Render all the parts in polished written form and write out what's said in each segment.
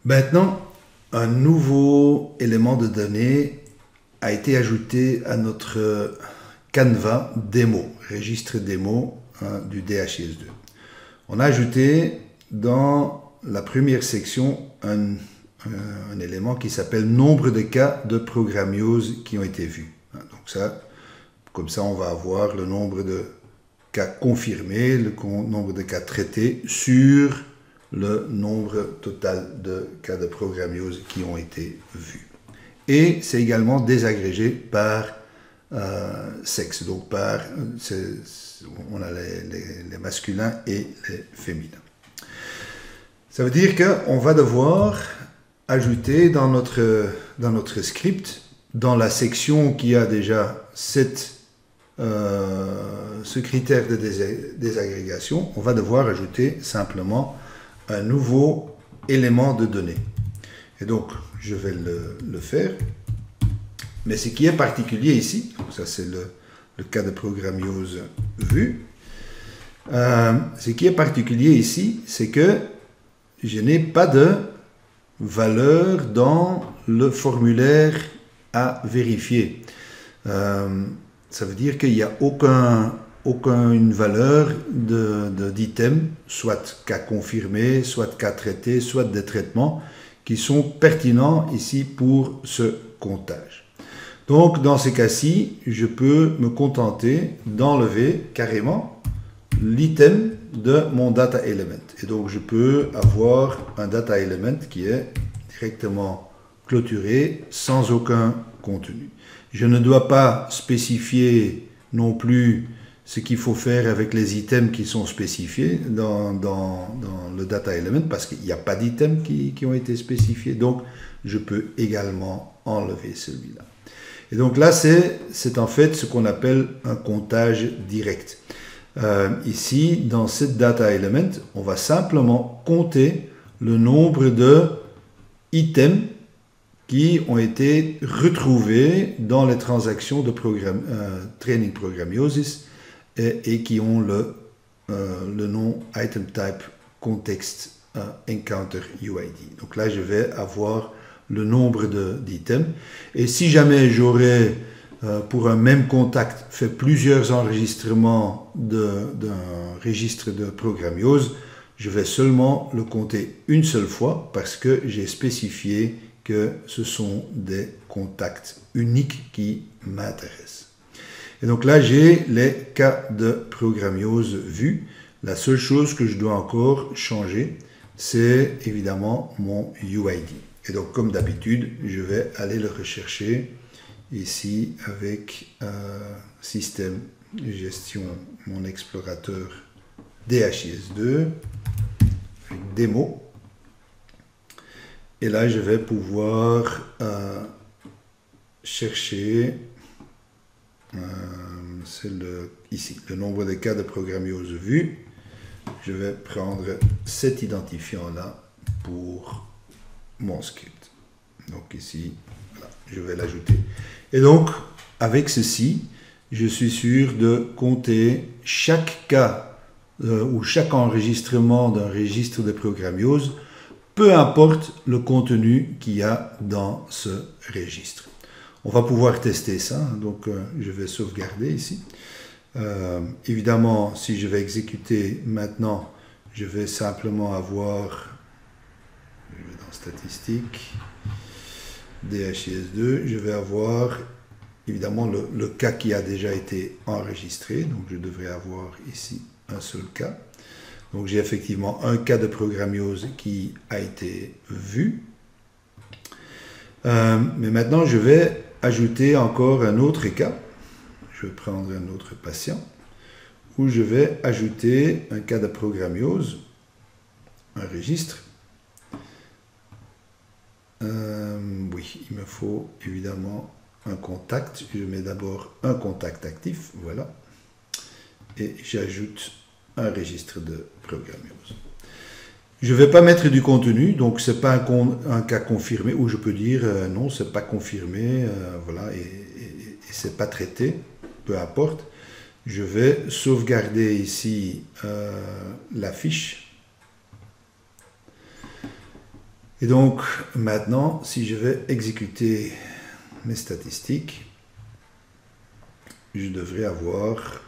Maintenant, un nouveau élément de données a été ajouté à notre Canva démo, registre démo du DHIS2. On a ajouté dans la première section un élément qui s'appelle nombre de cas de programmiose qui ont été vus. Donc ça, comme ça, on va avoir le nombre de cas confirmés, le nombre de cas traités sur le nombre total de cas de programmiose qui ont été vus. Et c'est également désagrégé par sexe, donc on a les masculins et les féminins. Ça veut dire qu'on va devoir ajouter dans notre script, dans la section qui a déjà ce critère de désagrégation, on va devoir ajouter simplement un nouveau élément de données. Et donc, je vais le faire. Mais ce qui est particulier ici, ça c'est le cas de programmiose vu, ce qui est particulier ici, c'est que je n'ai pas de valeur dans le formulaire à vérifier. Ça veut dire qu'il n'y a aucune valeur d'item, soit cas confirmé, soit cas traité, soit des traitements qui sont pertinents ici pour ce comptage. Donc dans ces cas-ci, je peux me contenter d'enlever carrément l'item de mon data element. Et donc je peux avoir un data element qui est directement clôturé sans aucun contenu. Je ne dois pas spécifier non plus ce qu'il faut faire avec les items qui sont spécifiés dans le data element parce qu'il n'y a pas d'items qui ont été spécifiés. Donc, je peux également enlever celui-là. Et donc là, c'est en fait ce qu'on appelle un comptage direct. Ici, dans cette data element, on va simplement compter le nombre de items qui ont été retrouvés dans les transactions de training programmiosis et qui ont le nom item type context encounter UID. Donc là, je vais avoir le nombre d'items. Et si jamais j'aurais, pour un même contact, fait plusieurs enregistrements d'un registre de programmiose, je vais seulement le compter une seule fois parce que j'ai spécifié que ce sont des contacts uniques qui m'intéressent. Et donc là, j'ai les cas de programmiose vus. La seule chose que je dois encore changer, c'est évidemment mon UID. Et donc, comme d'habitude, je vais aller le rechercher ici avec système gestion, mon explorateur DHIS2, avec démo. Et là, je vais pouvoir chercher, c'est ici, le nombre de cas de programmiose vus. Je vais prendre cet identifiant-là pour mon script. Donc ici, voilà, je vais l'ajouter. Et donc, avec ceci, je suis sûr de compter chaque cas ou chaque enregistrement d'un registre de programmiose, peu importe le contenu qu'il y a dans ce registre. On va pouvoir tester ça, donc je vais sauvegarder ici. Évidemment, si je vais exécuter maintenant, je vais simplement avoir, je vais dans statistiques, DHIS2, je vais avoir évidemment le cas qui a déjà été enregistré, donc je devrais avoir ici un seul cas. Donc j'ai effectivement un cas de programmiose qui a été vu. Mais maintenant je vais ajouter encore un autre cas. Je vais prendre un autre patient où je vais ajouter un cas de programmiose, un registre. Oui, il me faut évidemment un contact. Je mets d'abord un contact actif, voilà. Et j'ajoute un registre de programmiose. Je ne vais pas mettre du contenu, donc ce n'est pas un cas confirmé, où je peux dire non, ce n'est pas confirmé, voilà, et ce n'est pas traité. peu importe. Je vais sauvegarder ici la fiche. Et donc, maintenant, si je vais exécuter mes statistiques, je devrais avoir,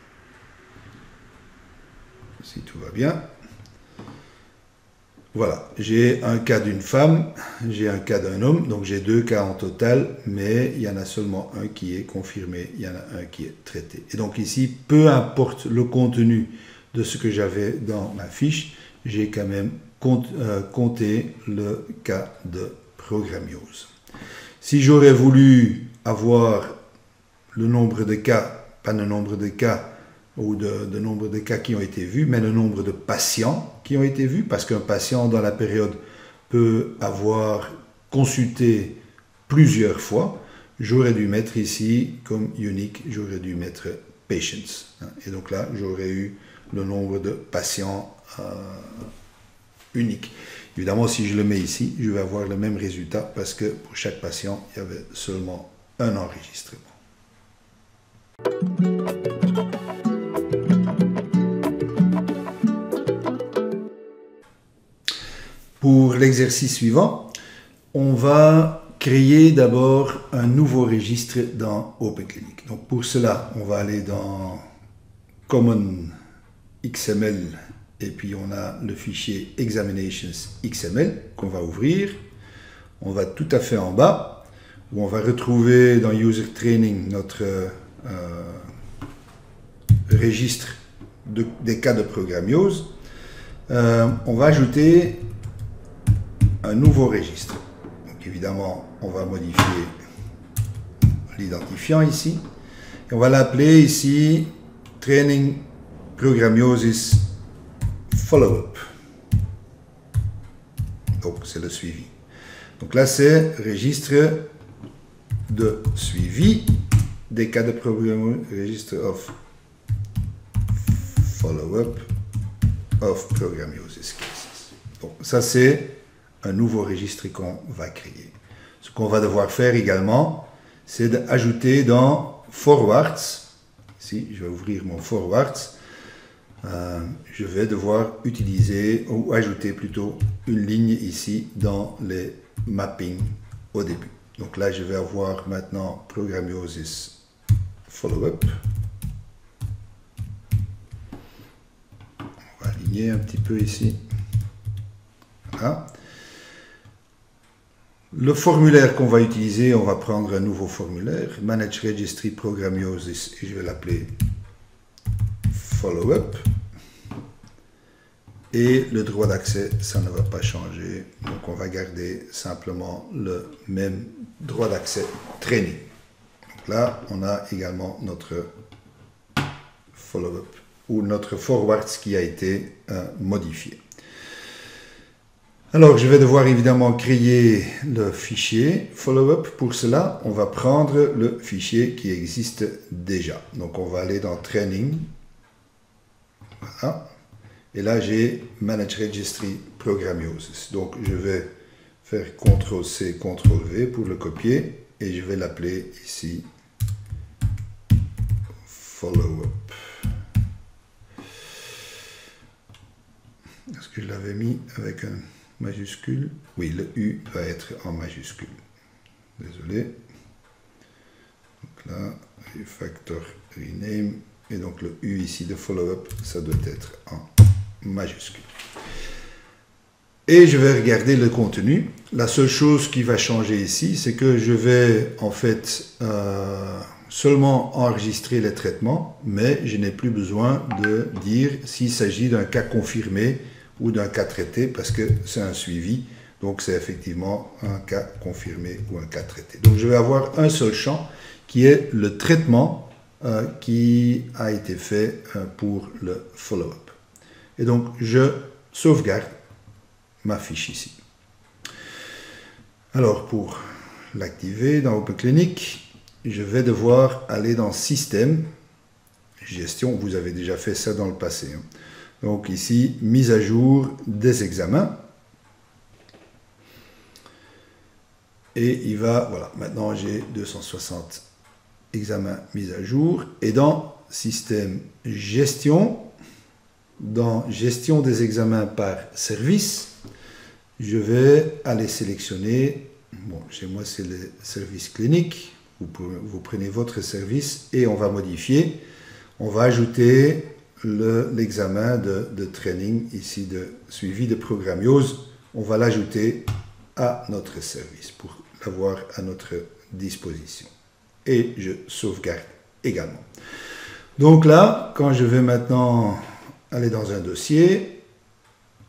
si tout va bien, voilà, j'ai un cas d'une femme, j'ai un cas d'un homme, donc j'ai 2 cas en total, mais il y en a seulement un qui est confirmé, il y en a un qui est traité. Et donc ici, peu importe le contenu de ce que j'avais dans ma fiche, j'ai quand même compté le cas de programmiose. Si j'aurais voulu avoir le nombre de cas, pas le nombre de cas, ou de nombre de cas qui ont été vus, mais le nombre de patients qui ont été vus, parce qu'un patient dans la période peut avoir consulté plusieurs fois, j'aurais dû mettre ici comme unique, j'aurais dû mettre patients. Et donc là, j'aurais eu le nombre de patients unique. Évidemment, si je le mets ici, je vais avoir le même résultat parce que pour chaque patient, il y avait seulement un enregistrement. Pour l'exercice suivant, on va créer d'abord un nouveau registre dans OpenClinic. Donc pour cela, on va aller dans Common XML et puis on a le fichier Examinations XML qu'on va ouvrir. On va tout à fait en bas où on va retrouver dans User Training notre registre des cas de programmiose. On va ajouter un nouveau registre. Donc évidemment, on va modifier l'identifiant ici. Et on va l'appeler ici Training Programmiosis Follow-up. Donc c'est le suivi. Donc là, c'est registre de suivi des cas de programmation, registre of follow-up of programmiosis cases. Donc ça, c'est un nouveau registre qu'on va créer. Ce qu'on va devoir faire également, c'est d'ajouter dans forwards, ici je vais ouvrir mon forwards, je vais devoir utiliser ou ajouter plutôt une ligne ici dans les mappings au début. Donc là je vais avoir maintenant programmiosis follow-up. On va aligner un petit peu ici. Voilà. Le formulaire qu'on va utiliser, on va prendre un nouveau formulaire, Manage Registry Programmiosis, et je vais l'appeler Follow-up. Et le droit d'accès, ça ne va pas changer, donc on va garder simplement le même droit d'accès Training. Donc là, on a également notre Follow-up, ou notre Forwards qui a été modifié. Alors, je vais devoir évidemment créer le fichier follow-up. Pour cela, on va prendre le fichier qui existe déjà. Donc, on va aller dans Training. Voilà. Et là, j'ai Manage Registry Programmiosis. Donc, je vais faire CTRL-C, CTRL-V pour le copier. Et je vais l'appeler ici follow-up. Est-ce que je l'avais mis avec un majuscule? Oui, le U va être en majuscule. Désolé. Donc là, refactor rename. Et donc le U ici de follow-up, ça doit être en majuscule. Et je vais regarder le contenu. La seule chose qui va changer ici, c'est que je vais en fait seulement enregistrer les traitements, mais je n'ai plus besoin de dire s'il s'agit d'un cas confirmé ou d'un cas traité, parce que c'est un suivi, donc c'est effectivement un cas confirmé ou un cas traité. Donc je vais avoir un seul champ qui est le traitement qui a été fait pour le follow-up. Et donc je sauvegarde ma fiche ici. Alors pour l'activer dans OpenClinic, je vais devoir aller dans Système, Gestion, vous avez déjà fait ça dans le passé. Donc ici, mise à jour des examens. Et il va, voilà, maintenant j'ai 260 examen mise à jour. Et dans système gestion, dans gestion des examens par service, je vais aller sélectionner, bon, chez moi c'est le service clinique, vous prenez votre service et on va modifier, on va ajouter l'examen de training ici de suivi de programmiose, on va l'ajouter à notre service pour l'avoir à notre disposition. Et je sauvegarde également. Donc là, quand je vais maintenant aller dans un dossier,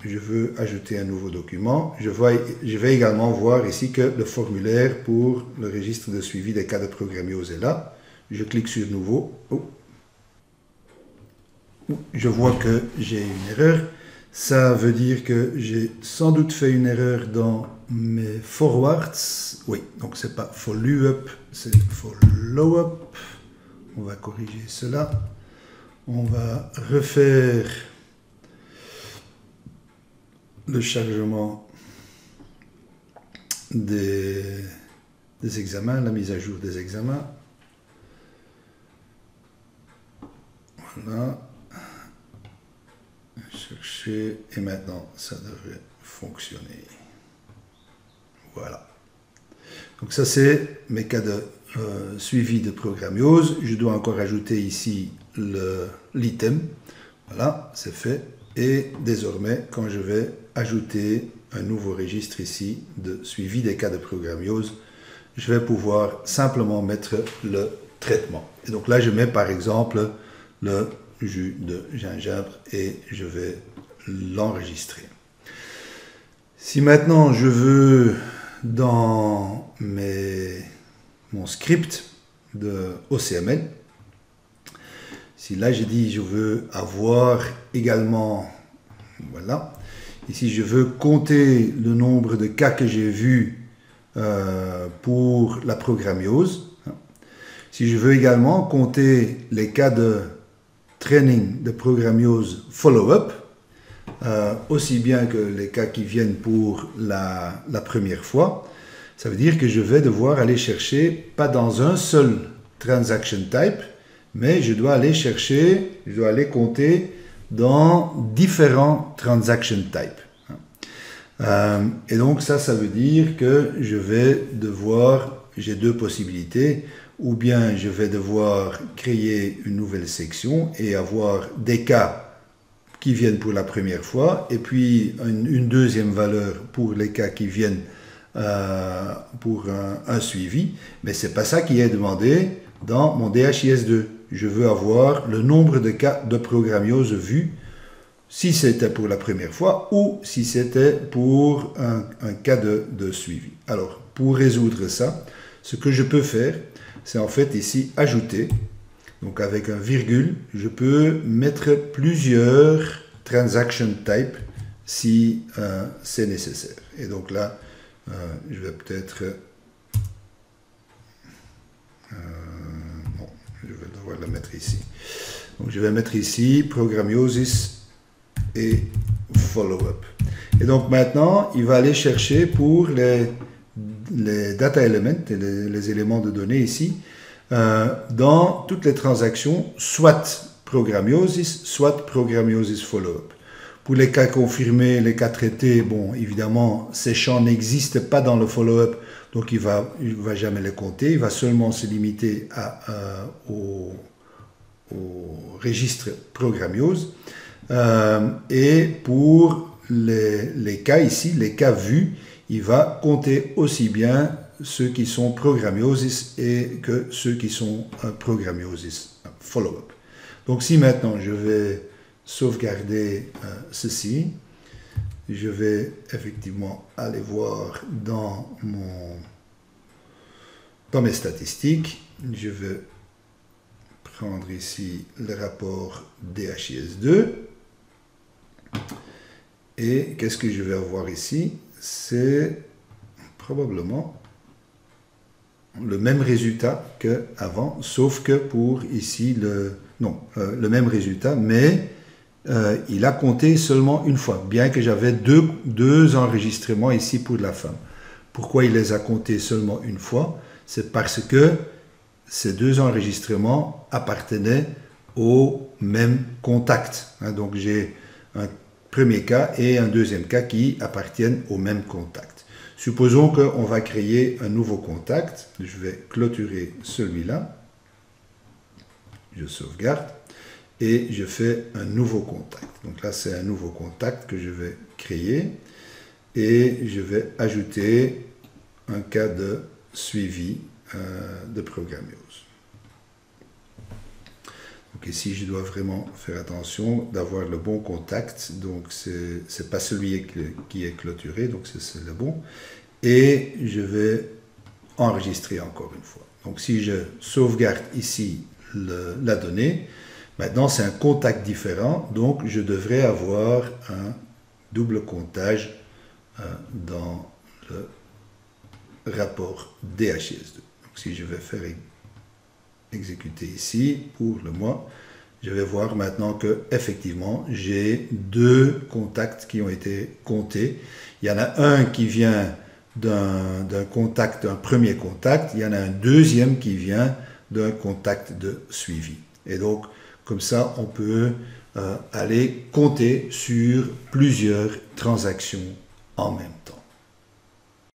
je veux ajouter un nouveau document, je vais également voir ici que le formulaire pour le registre de suivi des cas de programmiose est là. Je clique sur nouveau. Je vois que j'ai une erreur. Ça veut dire que j'ai sans doute fait une erreur dans mes forwards. Oui, donc c'est pas follow-up, c'est follow-up. On va corriger cela. On va refaire le chargement des examens, la mise à jour des examens. Voilà. Chercher, et maintenant ça devrait fonctionner. Voilà. Donc ça c'est mes cas de suivi de programmiose. Je dois encore ajouter ici l'item. Voilà, c'est fait. Et désormais, quand je vais ajouter un nouveau registre ici de suivi des cas de programmiose, je vais pouvoir simplement mettre le traitement. Et donc là, je mets par exemple le jus de gingembre et je vais l'enregistrer. Si maintenant je veux dans mon script de OCML, si là j'ai dit je veux avoir également, voilà, ici je veux compter le nombre de cas que j'ai vus pour la programmiose. Si je veux également compter les cas de training de programmiose follow-up, aussi bien que les cas qui viennent pour la première fois, ça veut dire que je vais devoir aller chercher, pas dans un seul transaction type, mais je dois aller chercher, je dois aller compter dans différents transaction types. Et donc ça veut dire que je vais devoir, j'ai deux possibilités, ou bien je vais devoir créer une nouvelle section et avoir des cas qui viennent pour la première fois, et puis une deuxième valeur pour les cas qui viennent pour un suivi, mais ce n'est pas ça qui est demandé dans mon DHIS2. Je veux avoir le nombre de cas de programmiose vus, si c'était pour la première fois ou si c'était pour un cas de suivi. Alors, pour résoudre ça, ce que je peux faire, c'est en fait ici ajouter. Donc avec un virgule, je peux mettre plusieurs transaction types si c'est nécessaire. Et donc là, je vais peut-être... bon, je vais devoir le mettre ici. Donc je vais mettre ici programmiosis et follow-up. Et donc maintenant, il va aller chercher pour les data elements, les éléments de données ici, dans toutes les transactions, soit programmiosis, soit programmiosis follow-up. Pour les cas confirmés, les cas traités, bon, évidemment, ces champs n'existent pas dans le follow-up, donc il va jamais les compter, il va seulement se limiter au registre programmiose. Et pour les cas ici, les cas vus, il va compter aussi bien ceux qui sont programmiosis et que ceux qui sont programmiosis follow-up. Donc si maintenant je vais sauvegarder ceci, je vais effectivement aller voir dans mes statistiques, je vais prendre ici le rapport DHIS2 et qu'est-ce que je vais avoir ici? C'est probablement le même résultat qu'avant, sauf que pour ici le même résultat, mais il a compté seulement une fois, bien que j'avais deux enregistrements ici pour la femme. Pourquoi il les a comptés seulement une fois? C'est parce que ces deux enregistrements appartenaient au même contact. Donc j'ai un premier cas et un deuxième cas qui appartiennent au même contact. Supposons qu'on va créer un nouveau contact. Je vais clôturer celui-là. Je sauvegarde et je fais un nouveau contact. Donc là, c'est un nouveau contact que je vais créer et je vais ajouter un cas de suivi de programmeuse. Donc ici, je dois vraiment faire attention d'avoir le bon contact. Donc, ce n'est pas celui qui est clôturé, donc c'est le bon. Et je vais enregistrer encore une fois. Donc, si je sauvegarde ici la donnée, maintenant, c'est un contact différent. Donc, je devrais avoir un double comptage dans le rapport DHIS2. Donc, si je vais faire exécuter ici pour le mois, je vais voir maintenant que effectivement j'ai deux contacts qui ont été comptés. Il y en a un qui vient d'un contact, d'un premier contact, il y en a un deuxième qui vient d'un contact de suivi. Et donc comme ça on peut aller compter sur plusieurs transactions en même temps.